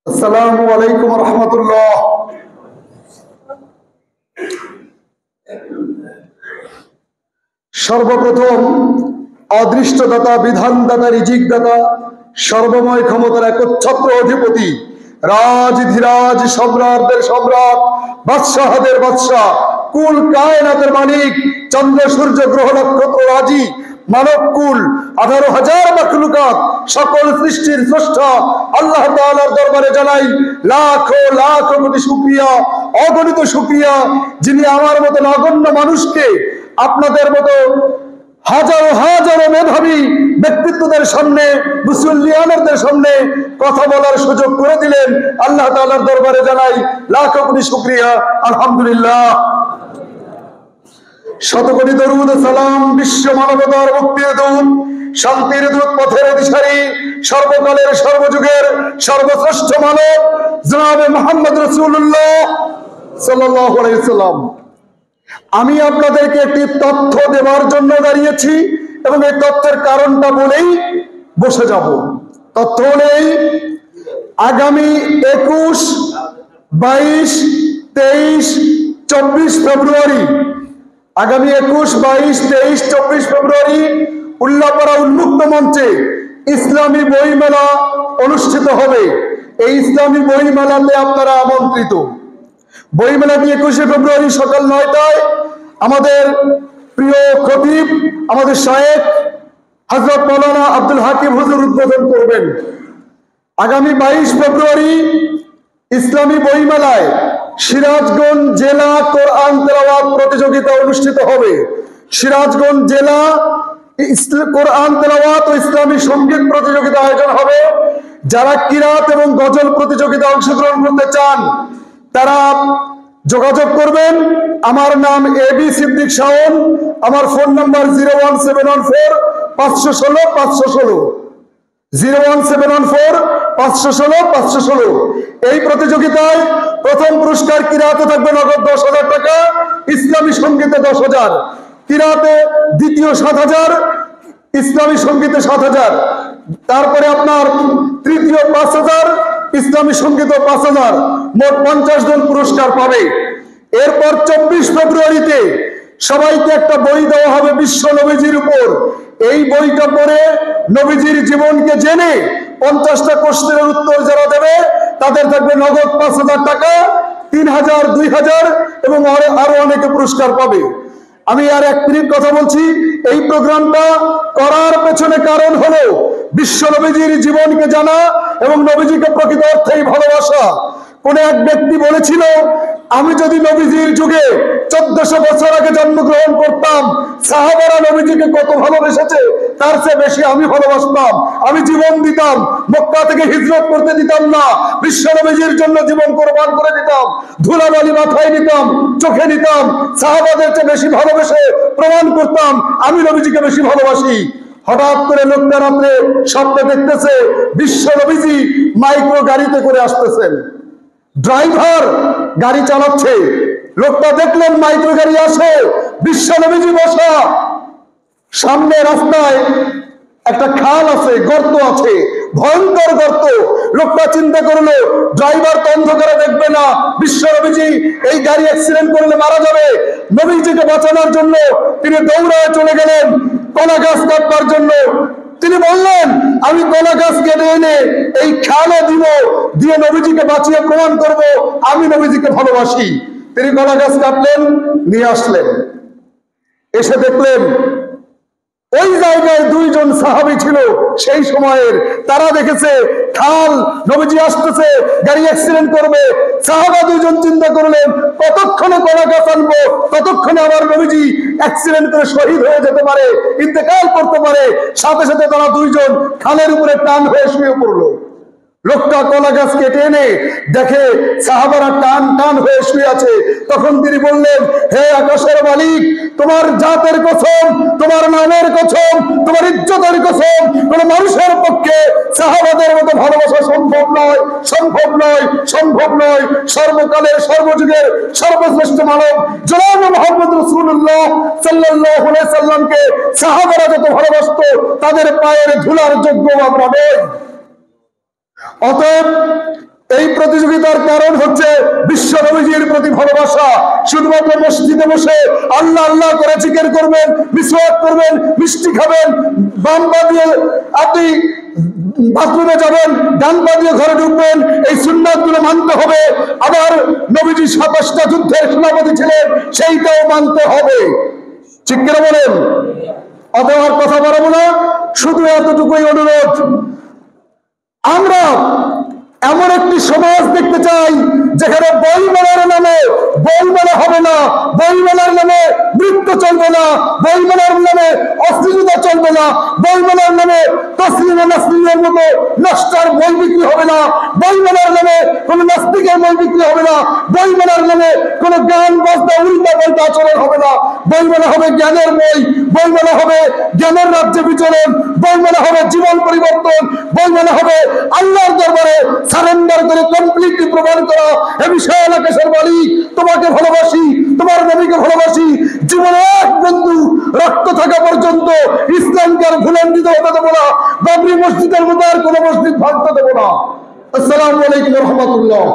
আসসালামু আলাইকুম রহমতুল্লাহ। সর্বপ্রথম অদৃষ্টদাতা, বিধানদাতা, রিজিকদাতা, সর্বময় ক্ষমতার একচ্ছত্র অধিপতি, রাজধীরাজ, সম্রাটদের সম্রাট, বাদশাহদের বাদশাহ, কুল কায়নাতের মালিক, চন্দ্র সূর্য গ্রহ নক্ষত্র রাজি, মানবকুল, 18,000 মাখলুকাত, সকল সৃষ্টির স্রষ্টা আল্লাহ তাআলার দরবারে জানাই লাখো লাখো কোটি শুকরিয়া, অগণিত শুকরিয়া, যিনি আমার মতো নগণ্য মানুষকে আপনাদের মতো হাজারো হাজারো মেধাবী ব্যক্তিত্বদের সামনে, মুসল্লিয়ানদের সামনে কথা বলার সুযোগ করে দিলেন। আল্লাহ তাআলার দরবারে জানাই লাখো কোটি শুকরিয়া, আলহামদুলিল্লাহ। শতকোটি দরুদ সালাম বিশ্ব মানবতার মুক্তির দূত, শান্তির দূত, পথের দিশারি, সর্বকালের সর্বযুগের সর্বশ্রেষ্ঠ মানব জনাবে মুহাম্মদ রাসূলুল্লাহ সাল্লাল্লাহু আলাইহি ওয়াসাল্লাম। আমি আপনাদেরকে একটি তথ্য দেওয়ার জন্য দাঁড়িয়েছি এবং এই তথ্যের কারণটা বলেই বসে যাব। তথ্য হলেই আগামী 21, 22, 23, 24 ফেব্রুয়ারি, আগামী 21, 22, 23, 24 ফেব্রুয়ারি উল্লাপাড়া উন্মুক্ত মঞ্চে ইসলামী বইমেলা অনুষ্ঠিত হবে। এই ইসলামী বইমেলাতে আপনারা আমন্ত্রিত। বইমেলাটি 21শে ফেব্রুয়ারি সকাল 9টায় আমাদের প্রিয় খতিব, আমাদের শায়েখ হযরত মাওলানা আব্দুল হাকিম হুজুর উদ্বোধন করবেন। আগামী 22 ফেব্রুয়ারি ইসলামী বইমেলায় সিরাজগঞ্জ জেলা কোরআন তেলাওয়াত প্রতিযোগিতা অনুষ্ঠিত হবে। সিরাজগঞ্জ জেলা কোরআন তেলাওয়াত ও ইসলামী সঙ্গীত প্রতিযোগিতা আয়োজন হবে। যারা কিরাত এবং গজল প্রতিযোগিতা অংশগ্রহণ করতে চান তারা যোগাযোগ করবেন। আমার নাম এবি সিদ্দিক শাওন, আমার ফোন নাম্বার 01714 516 516, 01714 516 516। এই প্রতিযোগিতায় প্রথম পুরস্কার কিরাতে থাকবে নগদ 10,000 টাকা, ইসলামী সঙ্গীতে 10,000, কিরাতে দ্বিতীয় 7,000, ইসলামী সঙ্গীতে 7,000, তারপরে আপনার তৃতীয় 5,000, ইসলামী সঙ্গীত 5,000, মোট 50 জন পুরস্কার পাবে। এরপর 24 ফেব্রুয়ারিতে সবাইকে একটা বই দেওয়া হবে বিশ্ব নবীজির উপর। এই বইটা পড়ে নবীজির জীবনকে জেনে 50টা কোশ্চেনের উত্তর যারা দেবে তাদের থাকবে নগদ 5,000 টাকা, 3,000, 2,000 এবং আরো অনেকে পুরস্কার পাবে। আমি আর 1 মিনিট কথা বলছি। এই প্রোগ্রামটা করার পেছনে কারণ হলো বিশ্ব নবীজির জীবনকে জানা এবং নবীজিকে প্রকৃত অর্থেই ভালোবাসা। কোন এক ব্যক্তি বলেছিল, আমি যদি নবীজির যুগে 1400 বছর আগে জন্মগ্রহণ করতাম, সাহাবারা নবীজিকে কত ভালোবেসেছে তার চেয়ে বেশি আমি ভালোবাসতাম। আমি জীবন দিতাম, মক্কা থেকে হিজরত করতে দিতাম না, বিশ্ব নবীজির জন্য জীবন কোরবান করে দিতাম, ধুলাবালি মাথায় নিতাম, চোখে নিতাম, সাহাবাদের চেয়ে বেশি ভালোবেসে প্রমাণ করতাম আমি নবীজিকে বেশি ভালোবাসি। হঠাৎ করে লোকটা রাত্রে স্বপ্নে দেখতেছে বিশ্ব নবীজি মাইক্রো গাড়িতে করে আসতেছেন, ড্রাইভার গাড়ি চালাচ্ছে। লোকটা দেখলেন মাইক্রো গাড়ি আসে, বিশ্ব নবীজি বসা, সামনে রাস্তায় একটা খাল আছে, গর্ত আছে, ভয়ঙ্কর গর্ত। লোকটা চিন্তা করলো ড্রাইভার তো অন্ধকারে দেখবে না, বিশ্ব নবীজি এই গাড়ি অ্যাক্সিডেন্ট করলে মারা যাবে। নবীজিকে বাঁচানোর জন্য তিনি দৌড়ায় চলে গেলেন কলা গাছ কাটবার জন্য। তিনি বললেন, আমি কলা গাছ কেটে এনে এই খালে দিব, দিয়ে নবীজিকে বাঁচিয়ে প্রমাণ করব আমি নবীজিকে ভালোবাসি। তিনি কলা গাছ কাটলেন, নিয়ে আসলেন। এসে দেখলেন ওই জায়গায় 2 জন সাহাবী ছিল সেই সময়ের। তারা দেখেছে খাল, নবীজি আসতেছে, গাড়ি অ্যাক্সিডেন্ট করবে। সাহাবা 2 জন চিন্তা করলেন, কতক্ষণে কলা গাছ আনবো, ততক্ষণে আমার নবীজি অ্যাক্সিডেন্ট করে শহীদ হয়ে যেতে পারে, ইন্তেকাল করতে পারে। সাথে সাথে তারা 2 জন খালের উপরে টান হয়ে শুয়ে পড়লো। লোকটা কলা গাছ কেটে এনে দেখে সাহাবারা টান টান হয়ে শুয়ে আছে। তখন তিনি বললেন, হে আকাশের মালিক, তোমার জাতের কসম, তোমার নামের কসম, তোমার ইজ্জতের কসম, কোন মানুষের পক্ষে সাহাবাদের মতো ভালোবাসা সম্ভব নয়, সম্ভব নয়, সম্ভব নয়। সর্বকালের সর্বযুগের সর্বশ্রেষ্ঠ মানব জনাব মুহাম্মদ রাসূলুল্লাহ সাল্লাল্লাহু আলাইহি সাল্লামকে সাহাবারা যত ভালোবাসতো তাদের পায়ের ধুলার যোগ্য আমরা নই। অতএব এটার কারণ হচ্ছে বিশ্ব নবীজির প্রতি ভালোবাসা। শুধুমাত্র মসজিদে বসে আল্লাহ আল্লাহ করে জিকির করবেন, মিসওয়াক করবেন, মিষ্টি খাবেন, বাম পা দিয়ে আপনি বাথরুমে যাবেন, ডান পা দিয়ে ঘরে ঢুকবেন, এই সুন্নাতগুলো মানতে হবে। আবার নবীজি 27টা যুদ্ধের সেনাপতি ছিলেন, সেইটাও মানতে হবে। ঠিক কিনা বলেন? অতএব আর কথা বাড়াবো না, শুধু এতটুকুই অনুরোধ, আমরা এমন একটি সমাজ দেখতে চাই যেখানে বই মেলার নামে বই মেলা হবে না, বই মেলার নামে নৃত্য চলবে না, বই মেলার নামে অশ্লীলতা চলবে না, বই মেলার নামে তসলিমা নাসরিনের মতো নষ্টার বই বিক্রি হবে না, বই মেলার নামে কোনো নাস্তিকের বই বিক্রি হবে না, বই মেলার নামে কোনো গান বাজনা উল্টা পাল্টা আচরণ হবে না। বই মেলা হবে জ্ঞানের বই, বই মেলা হবে জ্ঞানের রাজ্যে বিচরণ, বই মেলা হবে জীবন পরিবর্তন, বই মেলা হবে আল্লাহর দরবারে সারেন্ডার করে কমপ্লিটলি প্রমাণ করা, হে বিশাল আকাশের মালিক, তোমাকে ভালোবাসি, তোমার নবীকে ভালোবাসি, জীবনে এক বন্ধু রক্ত থাকা পর্যন্ত ইসলামকে আর ভুলণ্ডিত হতে দেবো না, বাবরি মসজিদের মতো আর কোনো মসজিদ ভাঙতে দেবো না। আসসালামু আলাইকুম ওয়া রাহমাতুল্লাহ।